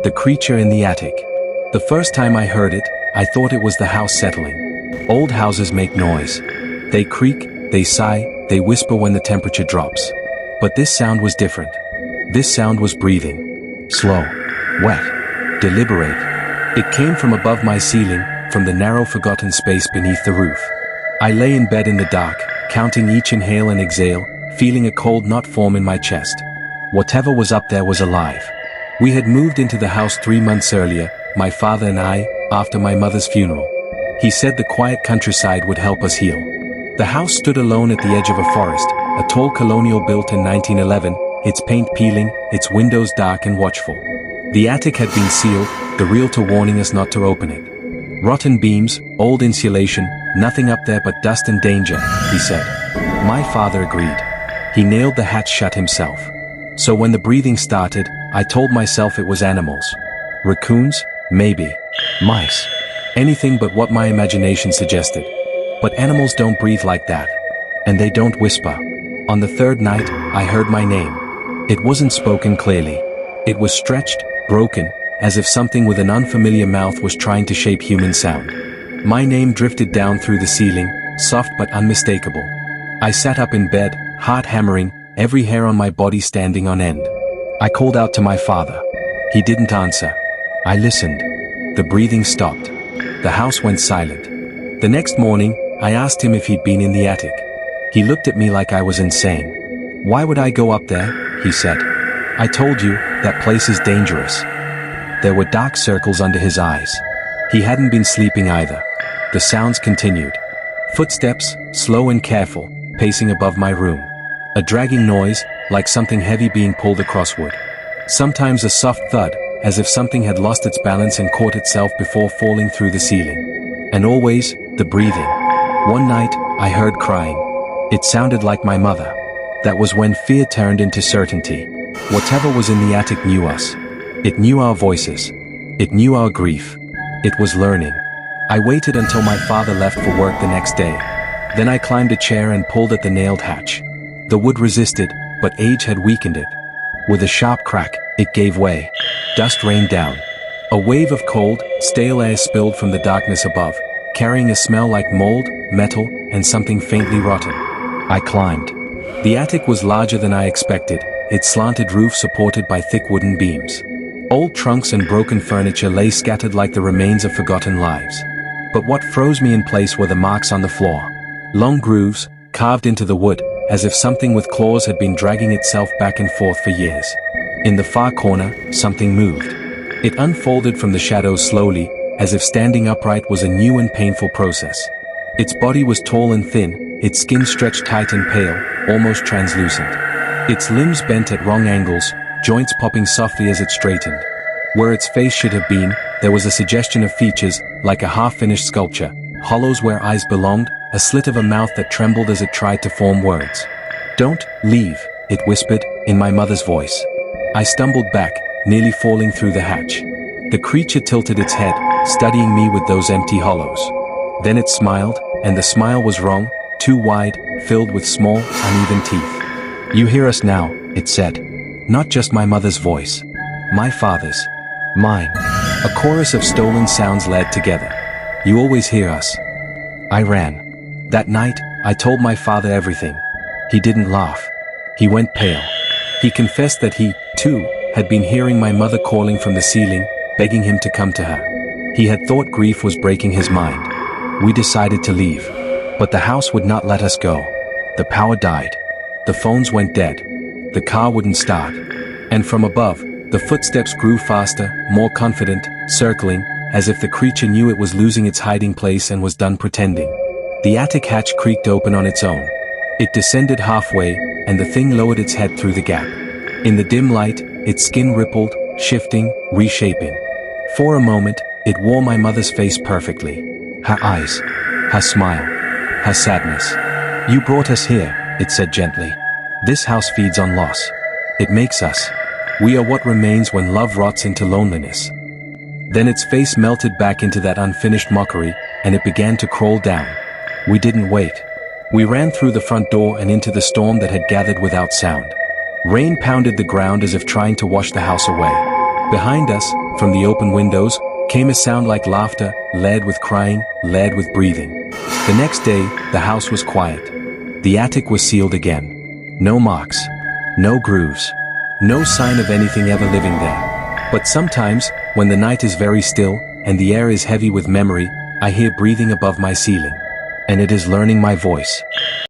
The creature in the attic. The first time I heard it, I thought it was the house settling. Old houses make noise. They creak, they sigh, they whisper when the temperature drops. But this sound was different. This sound was breathing. Slow. Wet. Deliberate. It came from above my ceiling, from the narrow forgotten space beneath the roof. I lay in bed in the dark, counting each inhale and exhale, feeling a cold knot form in my chest. Whatever was up there was alive. We had moved into the house 3 months earlier, my father and I, after my mother's funeral. He said the quiet countryside would help us heal. The house stood alone at the edge of a forest, a tall colonial built in 1911, its paint peeling, its windows dark and watchful. The attic had been sealed, the realtor warning us not to open it. Rotten beams, old insulation, nothing up there but dust and danger, he said. My father agreed. He nailed the hatch shut himself. So when the breathing started, I told myself it was animals. Raccoons? Maybe. Mice. Anything but what my imagination suggested. But animals don't breathe like that. And they don't whisper. On the third night, I heard my name. It wasn't spoken clearly. It was stretched, broken, as if something with an unfamiliar mouth was trying to shape human sound. My name drifted down through the ceiling, soft but unmistakable. I sat up in bed, heart hammering, every hair on my body standing on end. I called out to my father. He didn't answer. I listened. The breathing stopped. The house went silent. The next morning, I asked him if he'd been in the attic. He looked at me like I was insane. Why would I go up there? He said. I told you, that place is dangerous. There were dark circles under his eyes. He hadn't been sleeping either. The sounds continued. Footsteps, slow and careful, pacing above my room. A dragging noise, like something heavy being pulled across wood. Sometimes a soft thud, as if something had lost its balance and caught itself before falling through the ceiling. And always, the breathing. One night, I heard crying. It sounded like my mother. That was when fear turned into certainty. Whatever was in the attic knew us. It knew our voices. It knew our grief. It was learning. I waited until my father left for work the next day. Then I climbed a chair and pulled at the nailed hatch. The wood resisted, but age had weakened it. With a sharp crack, it gave way. Dust rained down. A wave of cold, stale air spilled from the darkness above, carrying a smell like mold, metal, and something faintly rotten. I climbed. The attic was larger than I expected, its slanted roof supported by thick wooden beams. Old trunks and broken furniture lay scattered like the remains of forgotten lives. But what froze me in place were the marks on the floor. Long grooves, carved into the wood, as if something with claws had been dragging itself back and forth for years. In the far corner, something moved. It unfolded from the shadows slowly, as if standing upright was a new and painful process. Its body was tall and thin, its skin stretched tight and pale, almost translucent. Its limbs bent at wrong angles, joints popping softly as it straightened. Where its face should have been, there was a suggestion of features, like a half-finished sculpture, hollows where eyes belonged, a slit of a mouth that trembled as it tried to form words. Don't leave, it whispered, in my mother's voice. I stumbled back, nearly falling through the hatch. The creature tilted its head, studying me with those empty hollows. Then it smiled, and the smile was wrong, too wide, filled with small, uneven teeth. You hear us now, it said. Not just my mother's voice. My father's. Mine. A chorus of stolen sounds led together. You always hear us. I ran. That night, I told my father everything. He didn't laugh. He went pale. He confessed that he, too, had been hearing my mother calling from the ceiling, begging him to come to her. He had thought grief was breaking his mind. We decided to leave. But the house would not let us go. The power died. The phones went dead. The car wouldn't start. And from above, the footsteps grew faster, more confident, circling, as if the creature knew it was losing its hiding place and was done pretending. The attic hatch creaked open on its own. It descended halfway, and the thing lowered its head through the gap. In the dim light, its skin rippled, shifting, reshaping. For a moment, it wore my mother's face perfectly. Her eyes, her smile, her sadness. You brought us here, it said gently. This house feeds on loss. It makes us. We are what remains when love rots into loneliness. Then its face melted back into that unfinished mockery, and it began to crawl down. We didn't wait. We ran through the front door and into the storm that had gathered without sound. Rain pounded the ground as if trying to wash the house away. Behind us, from the open windows, came a sound like laughter, led with crying, led with breathing. The next day, the house was quiet. The attic was sealed again. No marks. No grooves. No sign of anything ever living there. But sometimes, when the night is very still, and the air is heavy with memory, I hear breathing above my ceiling. And it is learning my voice.